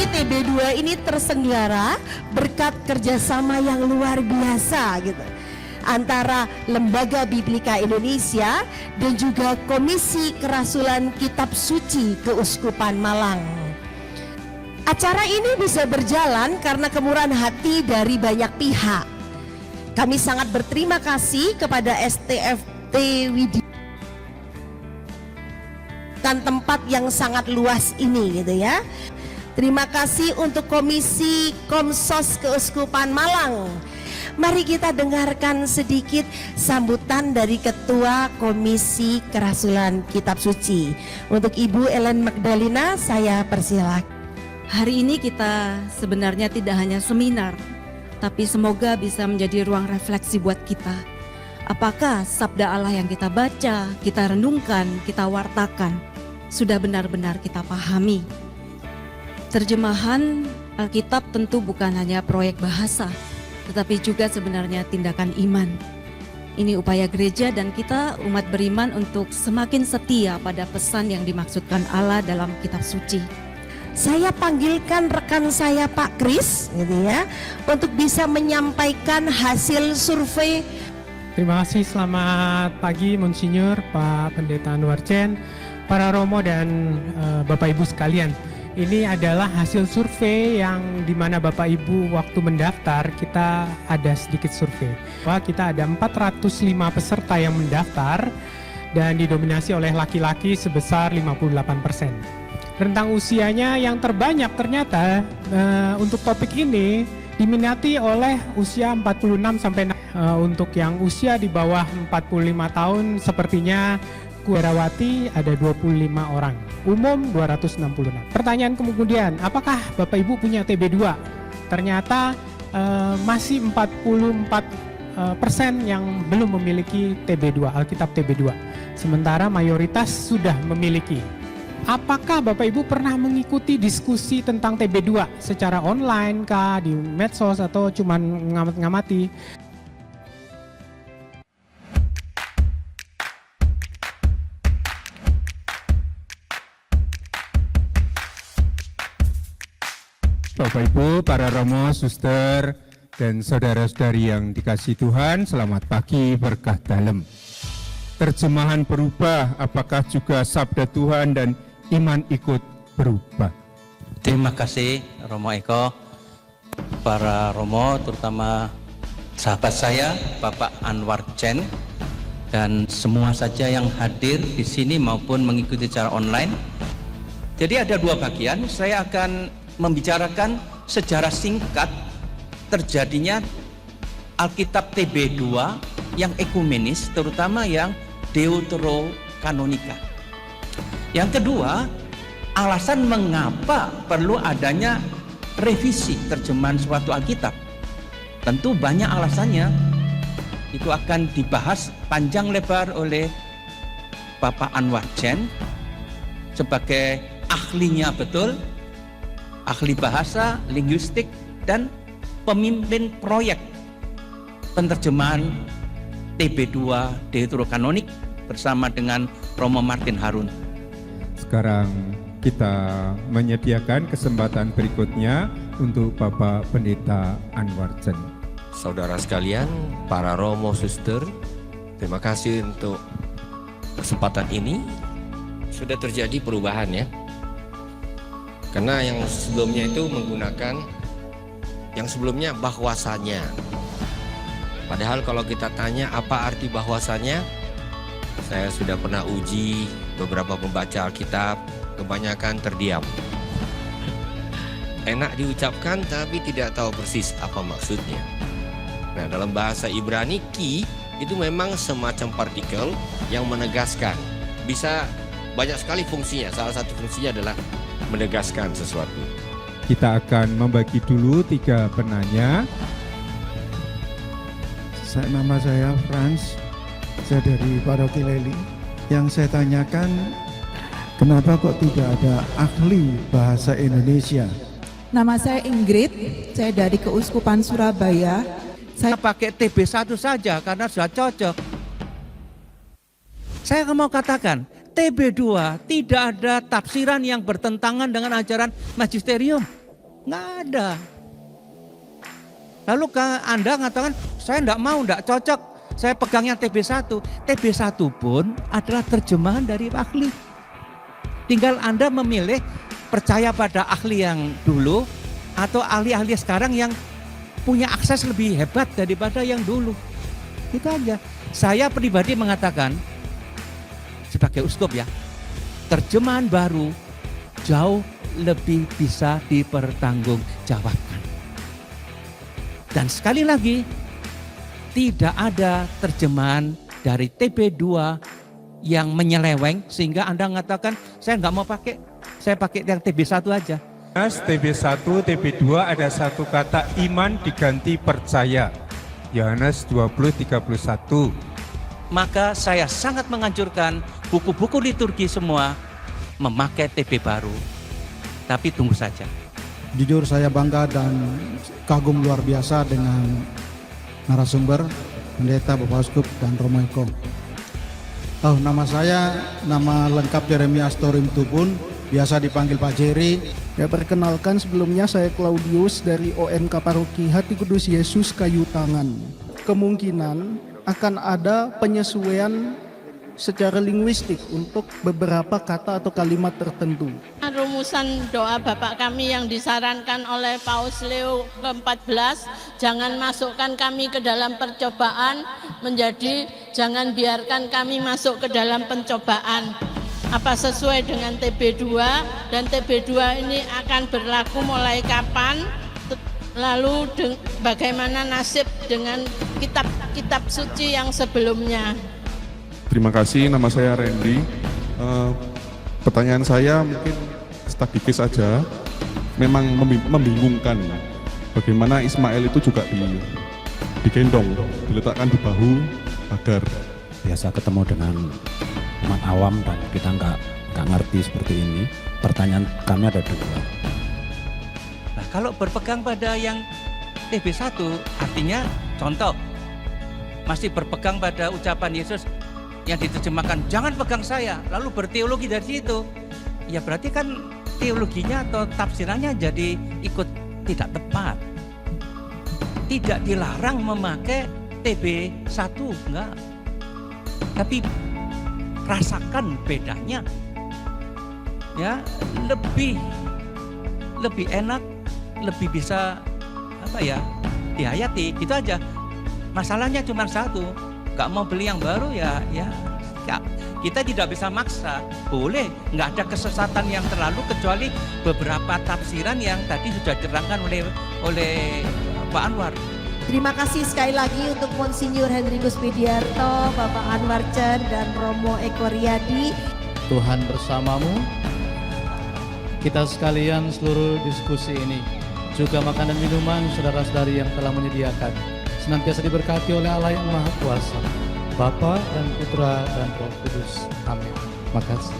Jadi TB2 ini terselenggara berkat kerjasama yang luar biasa gitu antara Lembaga Biblika Indonesia dan juga Komisi Kerasulan Kitab Suci Keuskupan Malang. Acara ini bisa berjalan karena kemurahan hati dari banyak pihak. Kami sangat berterima kasih kepada STFT Widya dan tempat yang sangat luas ini gitu ya. Terima kasih untuk Komisi Komsos Keuskupan Malang. Mari kita dengarkan sedikit sambutan dari Ketua Komisi Kerasulan Kitab Suci. Untuk Ibu Ellen Magdalena, saya persilakan. Hari ini kita sebenarnya tidak hanya seminar, tapi semoga bisa menjadi ruang refleksi buat kita. Apakah sabda Allah yang kita baca, kita renungkan, kita wartakan, sudah benar-benar kita pahami? Terjemahan Alkitab tentu bukan hanya proyek bahasa, tetapi juga sebenarnya tindakan iman. Ini upaya gereja dan kita umat beriman untuk semakin setia pada pesan yang dimaksudkan Allah dalam kitab suci. Saya panggilkan rekan saya Pak Kris gitu ya, untuk bisa menyampaikan hasil survei. Terima kasih, selamat pagi Monsinyur, Pak Pendeta Anwar Chen, para romo dan Bapak Ibu sekalian. Ini adalah hasil survei yang dimana Bapak Ibu waktu mendaftar kita ada sedikit survei. Wah, kita ada 405 peserta yang mendaftar dan didominasi oleh laki-laki sebesar 58%. Rentang usianya yang terbanyak ternyata untuk topik ini diminati oleh usia 46 sampai untuk yang usia di bawah 45 tahun sepertinya Kuerawati ada 25 orang, umum 266. Pertanyaan kemudian, apakah Bapak Ibu punya TB2? Ternyata masih 44% yang belum memiliki TB2, Alkitab TB2. Sementara mayoritas sudah memiliki. Apakah Bapak Ibu pernah mengikuti diskusi tentang TB2 secara online kah, di medsos atau cuman ngamati? Bapak Ibu, para romo, suster, dan saudara-saudari yang dikasihi Tuhan, selamat pagi, berkah dalam. Terjemahan berubah, apakah juga sabda Tuhan dan iman ikut berubah? Terima kasih Romo Eko, para romo, terutama sahabat saya, Bapak Anwar Chen, dan semua saja yang hadir di sini maupun mengikuti secara online. Jadi ada dua bagian, saya akan membicarakan sejarah singkat terjadinya Alkitab TB2 yang ekumenis, terutama yang Deuterokanonika. Yang kedua, alasan mengapa perlu adanya revisi terjemahan suatu Alkitab. Tentu banyak alasannya, itu akan dibahas panjang lebar oleh Bapak Anwar Chen sebagai ahlinya betul, ahli bahasa, linguistik, dan pemimpin proyek penerjemahan TB2 Deuterokanonik bersama dengan Romo Martin Harun. Sekarang kita menyediakan kesempatan berikutnya untuk Bapak Pendeta Anwar Chen. Saudara sekalian, para romo, suster, terima kasih untuk kesempatan ini. Sudah terjadi perubahan ya. Karena yang sebelumnya itu menggunakan yang sebelumnya bahwasanya. Padahal kalau kita tanya apa arti bahwasanya, saya sudah pernah uji beberapa pembaca Alkitab, kebanyakan terdiam. Enak diucapkan tapi tidak tahu persis apa maksudnya. Nah, dalam bahasa Ibrani ki itu memang semacam partikel yang menegaskan. Bisa banyak sekali fungsinya. Salah satu fungsinya adalah menegaskan sesuatu. Kita akan membagi dulu 3 penanya. Nama saya Franz, saya dari Paroki Leli. Yang saya tanyakan, kenapa kok tidak ada ahli bahasa Indonesia? Nama saya Ingrid, saya dari Keuskupan Surabaya. Saya pakai TB1 saja karena sudah cocok. Saya mau katakan, TB2 tidak ada tafsiran yang bertentangan dengan ajaran magisterium. Nggak ada. Lalu Anda mengatakan, saya enggak mau, enggak cocok, saya pegang yang TB1. TB1 pun adalah terjemahan dari ahli. Tinggal Anda memilih percaya pada ahli yang dulu atau ahli-ahli sekarang yang punya akses lebih hebat daripada yang dulu. Itu aja. Saya pribadi mengatakan, sebagai uskup ya, terjemahan baru jauh lebih bisa dipertanggungjawabkan. Dan sekali lagi, tidak ada terjemahan dari TB2 yang menyeleweng sehingga Anda mengatakan saya nggak mau pakai, saya pakai yang TB1 aja. TB1, TB2 ada satu kata iman diganti percaya. Yohanes 20:31. Maka saya sangat menganjurkan buku-buku liturgi semua memakai TB baru. Tapi tunggu saja. Jujur saya bangga dan kagum luar biasa dengan narasumber, Pendeta Bapak Uskup dan Romo Eko. Nama saya, nama lengkap Jeremy Astorim Tubun, biasa dipanggil Pak Jerry. Ya, perkenalkan, sebelumnya saya Claudius dari OMK Paroki Hati Kudus Yesus Kayu Tangan. Kemungkinan akan ada penyesuaian secara linguistik untuk beberapa kata atau kalimat tertentu. Rumusan doa Bapak kami yang disarankan oleh Paus Leo ke-14, jangan masukkan kami ke dalam percobaan, menjadi jangan biarkan kami masuk ke dalam pencobaan. Apa sesuai dengan TB2, dan TB2 ini akan berlaku mulai kapan, lalu bagaimana nasib dengan kitab-kitab suci yang sebelumnya. Terima kasih, nama saya Randy. Pertanyaan saya mungkin strategis saja, memang membingungkan. Bagaimana Ismail itu juga digendong, diletakkan di bahu pagar. Biasa ketemu dengan umat awam dan kita nggak ngerti seperti ini. Pertanyaan kami ada dua. Nah, kalau berpegang pada yang TB1 artinya contoh masih berpegang pada ucapan Yesus yang diterjemahkan jangan pegang saya, lalu berteologi dari situ, ya berarti kan teologinya atau tafsirannya jadi ikut tidak tepat. Tidak dilarang memakai TB1, enggak, tapi rasakan bedanya, ya lebih enak, lebih bisa dihayati, gitu aja. Masalahnya cuma satu, nggak mau beli yang baru ya kita tidak bisa maksa. Boleh, nggak ada kesesatan yang terlalu kecuali beberapa tafsiran yang tadi sudah diterangkan oleh Pak Anwar. Terima kasih sekali lagi untuk Monsinyur Hendrikus Widiarto, Bapak Anwar Chen, dan Romo Eko Riyadi. Tuhan bersamamu, kita sekalian seluruh diskusi ini, juga makanan minuman saudara-saudari yang telah menyediakan, senantiasa diberkati oleh Allah yang Maha Kuasa, Bapa dan Putra dan Roh Kudus. Amin. Makasih.